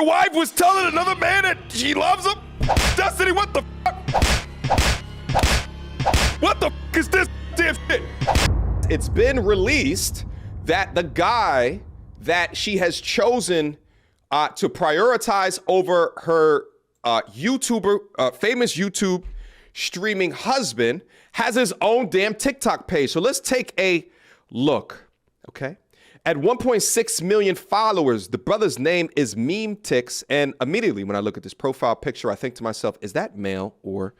Your wife was telling another man that she loves him? Destiny, what the fuck? What the fuck is this damn shit? It's been released that the guy that she has chosen to prioritize over her famous YouTube streaming husband has his own damn TikTok page. So let's take a look, okay? At 1.6 million followers, the brother's name is MTandR, and immediately when I look at this profile picture, I think to myself, is that male or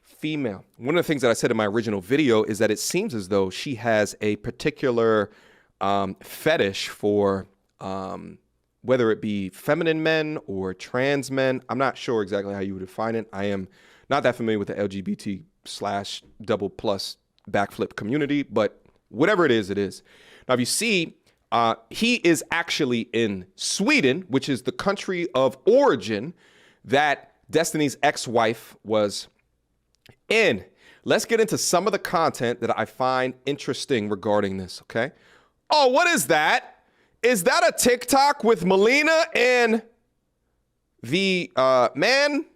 female? One of the things that I said in my original video is that it seems as though she has a particular fetish for whether it be feminine men or trans men. I'm not sure exactly how you would define it. I am not that familiar with the LGBT/double+ backflip community, but whatever it is, it is. Now, if you see, he is actually in Sweden, which is the country of origin that Destiny's ex-wife was in. Let's get into some of the content that I find interesting regarding this, okay? Oh, what is that? Is that a TikTok with Melina and the man?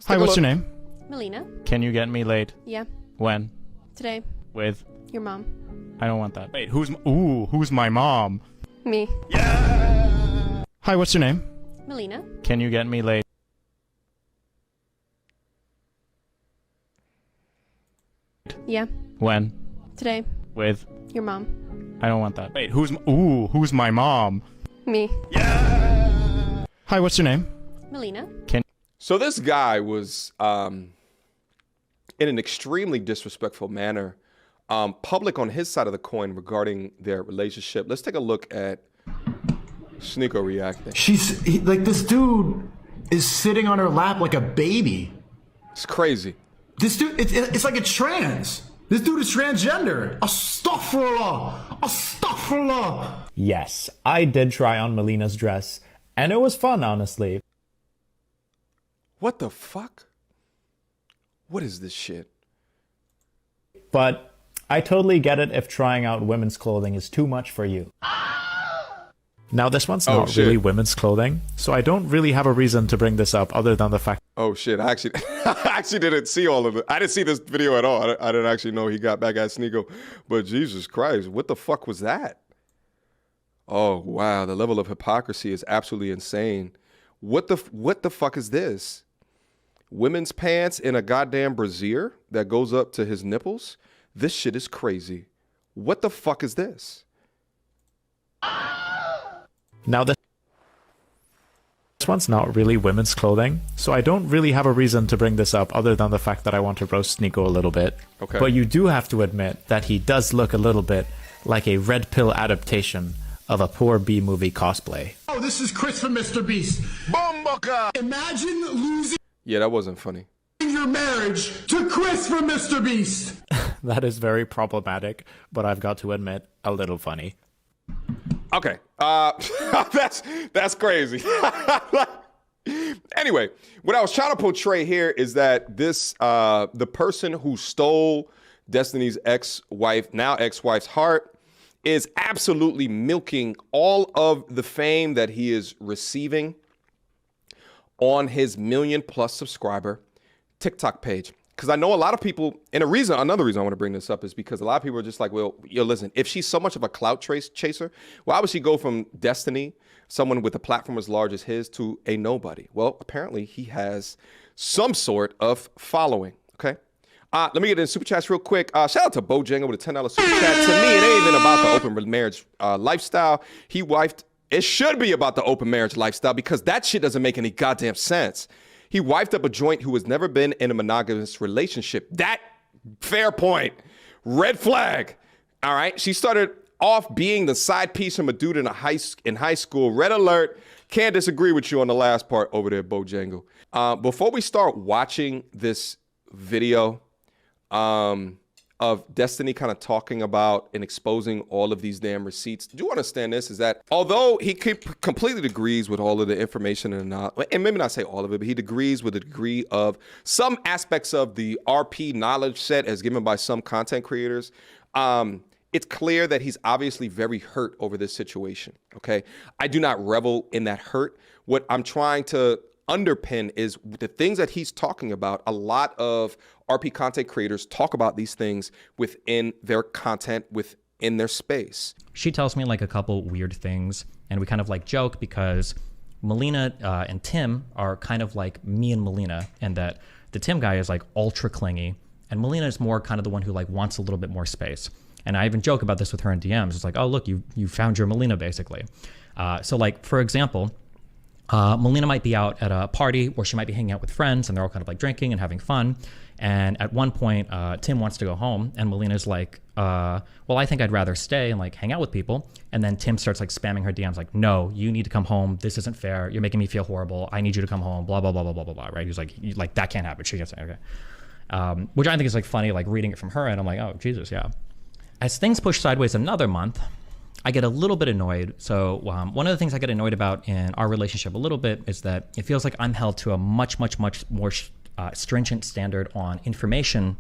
Hi, what's your name? Melina. Can you get me laid? Yeah. When? Today. With? Your mom. I don't want that. Wait, who's my mom? Me. Yeah! Hi, what's your name? Melina. Can you get me laid? Yeah. When? Today. With? Your mom. I don't want that. Wait, who's my mom? Me. Yeah! Hi, what's your name? Melina. So this guy was in an extremely disrespectful manner public on his side of the coin regarding their relationship. Let's take a look at Sneeko reacting. Like, this dude is sitting on her lap like a baby. It's crazy. This dude, it's like a trans. This dude is transgender. Astaghfirullah. Astaghfirullah. Yes, I did try on Melina's dress, and it was fun, honestly. What the fuck? What is this shit? But I totally get it if trying out women's clothing is too much for you. Now, this one's not really women's clothing, so I don't really have a reason to bring this up other than the fact... Oh, shit. I actually didn't see all of it. I didn't see this video at all. I didn't actually know he got back at Sneeko. But Jesus Christ, what the fuck was that? Oh, wow. The level of hypocrisy is absolutely insane. What the fuck is this? Women's pants in a goddamn brassiere that goes up to his nipples? This shit is crazy. What the fuck is this? Now, this one's not really women's clothing, so I don't really have a reason to bring this up other than the fact that I want to roast Sneeko a little bit. Okay. But you do have to admit that he does look a little bit like a red pill adaptation of a poor B-movie cosplay. Oh, this is Chris from Mr. Beast. Bombaka. Imagine losing Yeah, that wasn't funny. your marriage to Chris from Mr. Beast. That is very problematic, but I've got to admit, a little funny. Okay, that's crazy. Anyway, what I was trying to portray here is that this the person who stole Destiny's now ex-wife's heart is absolutely milking all of the fame that he is receiving on his 1 million+ subscriber TikTok page. Because I know a lot of people, and another reason I want to bring this up is because a lot of people are just like, well, yo, listen, if she's so much of a clout chaser, why would she go from Destiny, someone with a platform as large as his, to a nobody? Well, apparently he has some sort of following, okay? Let me get in super chats real quick. Shout out to Bojangles with a $10 super chat. To me, it ain't even about the open marriage lifestyle. It should be about the open marriage lifestyle because that shit doesn't make any goddamn sense. He wifed up a joint who has never been in a monogamous relationship. That, fair point. Red flag. All right. She started off being the side piece from a dude in high school. Red alert. Can't disagree with you on the last part over there, Bojangle. Before we start watching this video of Destiny kind of talking about and exposing all of these damn receipts, do you understand this? Is that although he completely agrees with all of the information and maybe not say all of it, but he agrees with a degree of some aspects of the RP knowledge set as given by some content creators, it's clear that he's obviously very hurt over this situation, okay? I do not revel in that hurt. What I'm trying to underpin is the things that he's talking about. A lot of RP content creators talk about these things within their content, within their space. She tells me like a couple weird things, and we kind of like joke because Melina and Tim are kind of like me and Melina, and that the Tim guy is like ultra clingy, and Melina is more kind of the one who like wants a little bit more space. And I even joke about this with her in DMs. It's like, oh, look, you found your Melina, basically. So like, for example, Melina might be out at a party, or she might be hanging out with friends, and they're all kind of like drinking and having fun. And at one point, Tim wants to go home, and Melina's like, well, I think I'd rather stay and like hang out with people. And then Tim starts like spamming her DMs like, no, you need to come home. This isn't fair. You're making me feel horrible. I need you to come home. Blah, blah, blah, blah, blah, blah, blah. Right? He's like, that can't happen. She gets it. Okay. Which I think is like funny, like reading it from her, and I'm like, oh, Jesus, yeah. As things push sideways another month, I get a little bit annoyed. So one of the things I get annoyed about in our relationship a little bit is that it feels like I'm held to a much, much, much more stringent standard on information,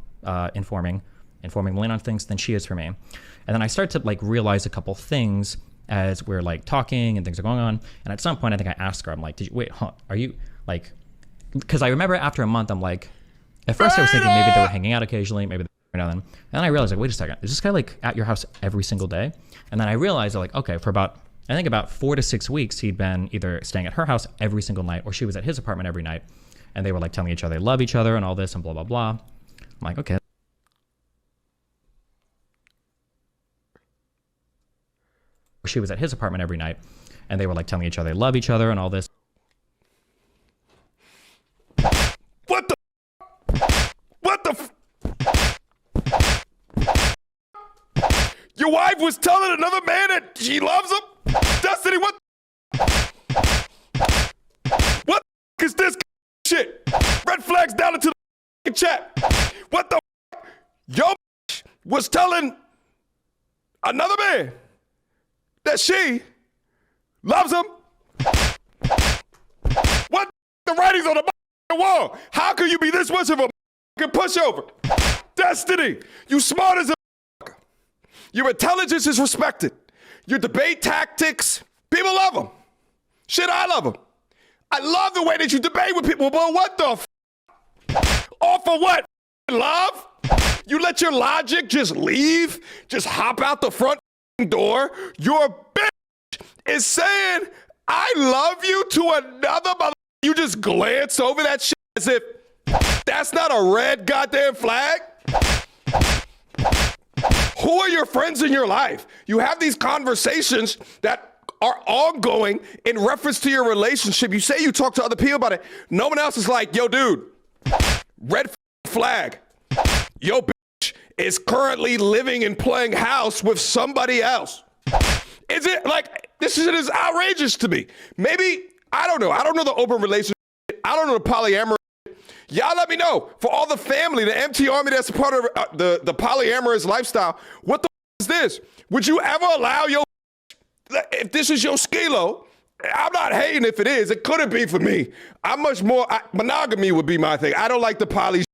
informing Melina on things than she is for me. And then I start to like realize a couple things as we're like talking and things are going on. And at some point, I think I asked her, I'm like, are you like, because I remember after a month, I'm like, at first I was thinking maybe they were hanging out occasionally, maybe now then. And then I realized, like, wait a second, is this guy like at your house every single day? And then I realized, like, okay, for about 4 to 6 weeks, he'd been either staying at her house every single night, or she was at his apartment every night. And they were like telling each other they love each other and all this and blah, blah, blah. I'm like, okay. She was at his apartment every night, and they were like telling each other they love each other and all this. What the? Your wife was telling another man that she loves him? Destiny, what is this shit? Red flags down into the chat. What the? Yo was telling another man that she loves him? What the writings on the wall? How can you be this much of a pushover? Destiny, you smart as a. Your intelligence is respected. Your debate tactics, people love them. Shit, I love them. I love the way that you debate with people, but what the all for what? Love? You let your logic just leave? Just hop out the front door? Your bitch is saying, I love you to another mother. You just glance over that shit as if that's not a red goddamn flag? Who are your friends in your life? You have these conversations that are ongoing in reference to your relationship. You say you talk to other people about it. No one else is like, yo, dude, red flag. Yo, bitch is currently living and playing house with somebody else. Is it like, this shit is outrageous to me. Maybe, I don't know. I don't know the open relationship. I don't know the polyamory. Y'all let me know. For all the family, the MT Army that's a part of the polyamorous lifestyle, what the is this? Would you ever allow your, if this is your skilo, I'm not hating if it is. It couldn't be for me. I'm much more, monogamy would be my thing. I don't like the poly.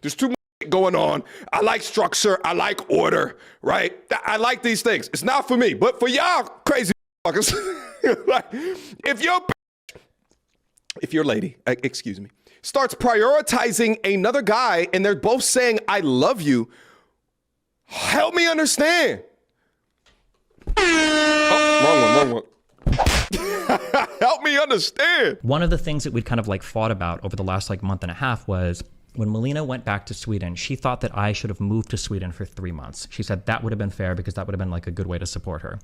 There's too much going on. I like structure. I like order, right? I like these things. It's not for me, but for y'all crazy fuckers. Like, if your lady, excuse me, starts prioritizing another guy and they're both saying, I love you, help me understand. Oh, wrong one. Help me understand. One of the things that we'd kind of like fought about over the last like month and a half was when Melina went back to Sweden, she thought that I should have moved to Sweden for 3 months. She said that would have been fair because that would have been like a good way to support her.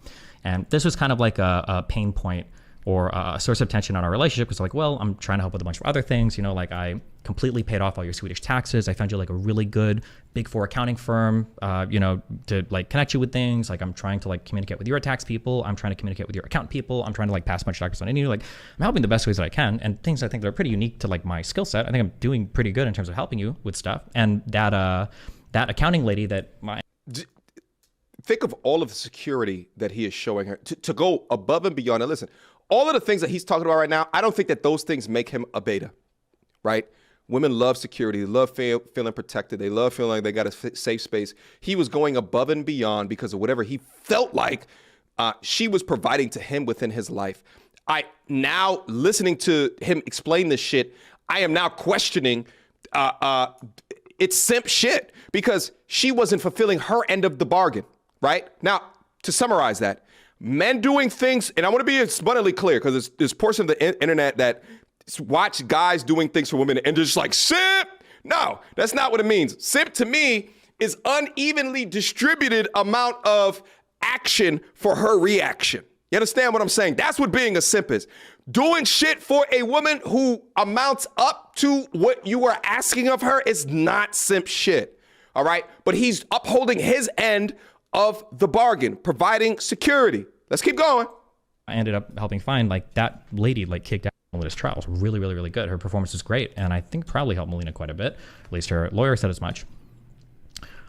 And this was kind of like a pain point or a source of tension on our relationship, because like, well, I'm trying to help with a bunch of other things, you know, like I completely paid off all your Swedish taxes. I found you like a really good Big Four accounting firm, you know, to like connect you with things. Like I'm trying to like communicate with your tax people. I'm trying to communicate with your accountant people. I'm trying to like pass a bunch of documents on to you. Like I'm helping the best ways that I can, and things I think that are pretty unique to like my skill set. I think I'm doing pretty good in terms of helping you with stuff. And that accounting lady that think of all of the security that he is showing her to go above and beyond. And listen, all of the things that he's talking about right now, I don't think that those things make him a beta, right? Women love security. They love feeling protected. They love feeling like they got a safe space. He was going above and beyond because of whatever he felt like she was providing to him within his life. I now, listening to him explain this shit, I am now questioning it's simp shit because she wasn't fulfilling her end of the bargain, right? Now, to summarize that, men doing things, and I want to be abundantly clear because there's portion of the internet that watch guys doing things for women and they're just like, simp. No, that's not what it means. Simp to me is unevenly distributed amount of action for her reaction. You understand what I'm saying? That's what being a simp is. Doing shit for a woman who amounts up to what you are asking of her is not simp shit. All right. But he's upholding his end of the bargain, providing security. Let's keep going. I ended up helping find like that lady like kicked out Melina's trial. It was really, really, really good. Her performance is great. And I think probably helped Melina quite a bit. At least her lawyer said as much.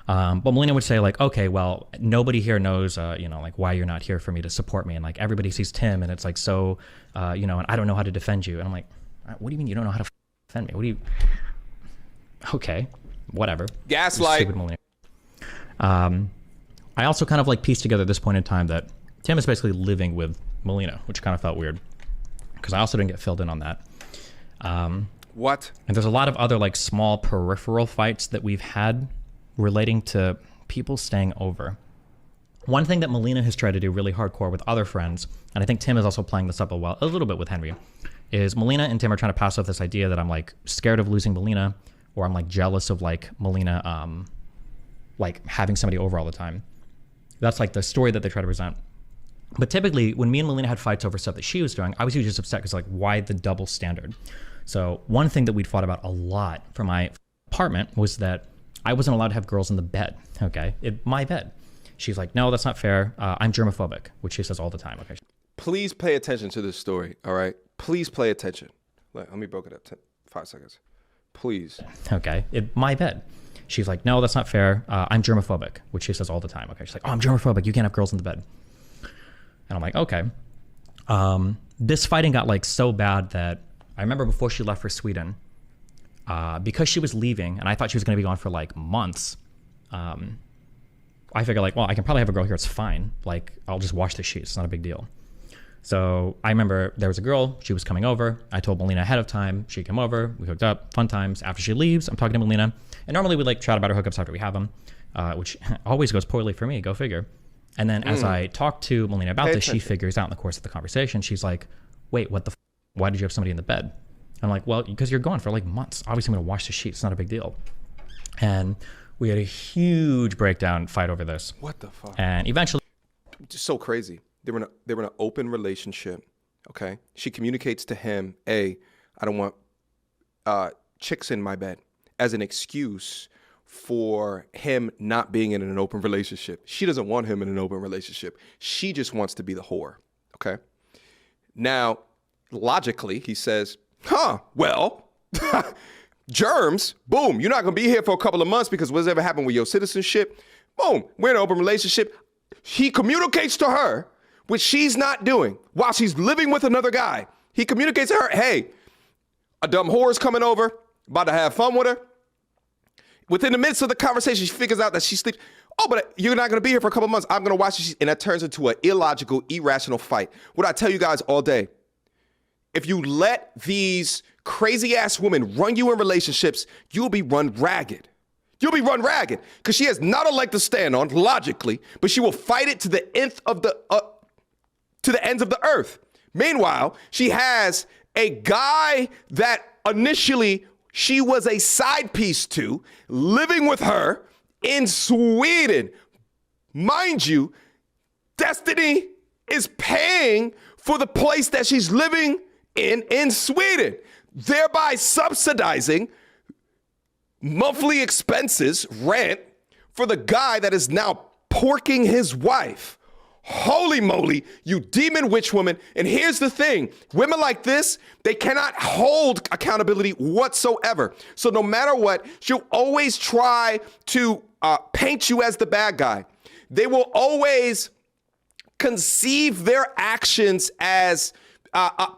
But Melina would say like, okay, well, nobody here knows, like why you're not here for me to support me. And like everybody sees Tim and it's like, so, and I don't know how to defend you. And I'm like, what do you mean you don't know how to defend me? What do you, okay, whatever. Gaslight. Stupid Melina. I also kind of like pieced together this point in time that Tim is basically living with Melina, which kind of felt weird because I also didn't get filled in on that. What? And there's a lot of other like small peripheral fights that we've had relating to people staying over. One thing that Melina has tried to do really hardcore with other friends, and I think Tim is also playing this up a little bit with Henry, is Melina and Tim are trying to pass off this idea that I'm like scared of losing Melina, or I'm like jealous of like Melina like having somebody over all the time. That's like the story that they try to present. But typically when me and Melina had fights over stuff that she was doing, I was usually just upset because like, why the double standard? So one thing that we'd fought about a lot for my apartment was that I wasn't allowed to have girls in the bed, okay? My bed. She's like, no, that's not fair. I'm germophobic, which she says all the time, okay? Please pay attention to this story, all right? Please pay attention. Let me break it up 5 seconds. Please. Okay, my bed. She's like, no, that's not fair. I'm germophobic, which she says all the time, okay? She's like, oh, I'm germophobic. You can't have girls in the bed. And I'm like, okay. This fighting got like so bad that I remember before she left for Sweden, because she was leaving and I thought she was going to be gone for like months, I figured like, well, I can probably have a girl here. It's fine. Like, I'll just wash the sheets. It's not a big deal. So I remember there was a girl. She was coming over. I told Melina ahead of time. She came over. We hooked up. Fun times. After she leaves, I'm talking to Melina. And normally we like chat about our hookups after we have them, which always goes poorly for me. Go figure. And then as I talk to Melina about this, she figures out in the course of the conversation, she's like, wait, what the why did you have somebody in the bed? I'm like, well, because you're gone for like months. Obviously, I'm going to wash the sheets. It's not a big deal. And we had a huge breakdown fight over this. What the fuck? And eventually, just so crazy. They were in an open relationship. Okay, she communicates to him, "Hey, I don't want chicks in my bed," as an excuse for him not being in an open relationship. She doesn't want him in an open relationship. She just wants to be the whore. Okay. Now, logically, he says, well, germs, boom, you're not going to be here for a couple of months because what's ever happened with your citizenship? Boom, we're in an open relationship. He communicates to her, which she's not doing, while she's living with another guy. He communicates to her, hey, a dumb whore is coming over, about to have fun with her. Within the midst of the conversation, she figures out that she sleeps. Oh, but you're not going to be here for a couple of months. I'm going to watch this. And that turns into an illogical, irrational fight. What I tell you guys all day, if you let these crazy ass women run you in relationships, you'll be run ragged. You'll be run ragged because she has not a leg to stand on logically, but she will fight it to the ends of the earth. Meanwhile, she has a guy that initially she was a side piece to, living with her in Sweden. Mind you, Destiny is paying for the place that she's living in Sweden, thereby subsidizing monthly expenses, rent, for the guy that is now porking his wife. Holy moly, you demon witch woman. And here's the thing, women like this, they cannot hold accountability whatsoever. So no matter what, she'll always try to paint you as the bad guy. They will always conceive their actions as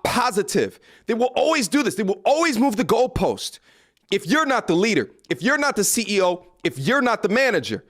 positive. They will always do this. They will always move the goalpost. if you're not the leader, if you're not the CEO, if you're not the manager,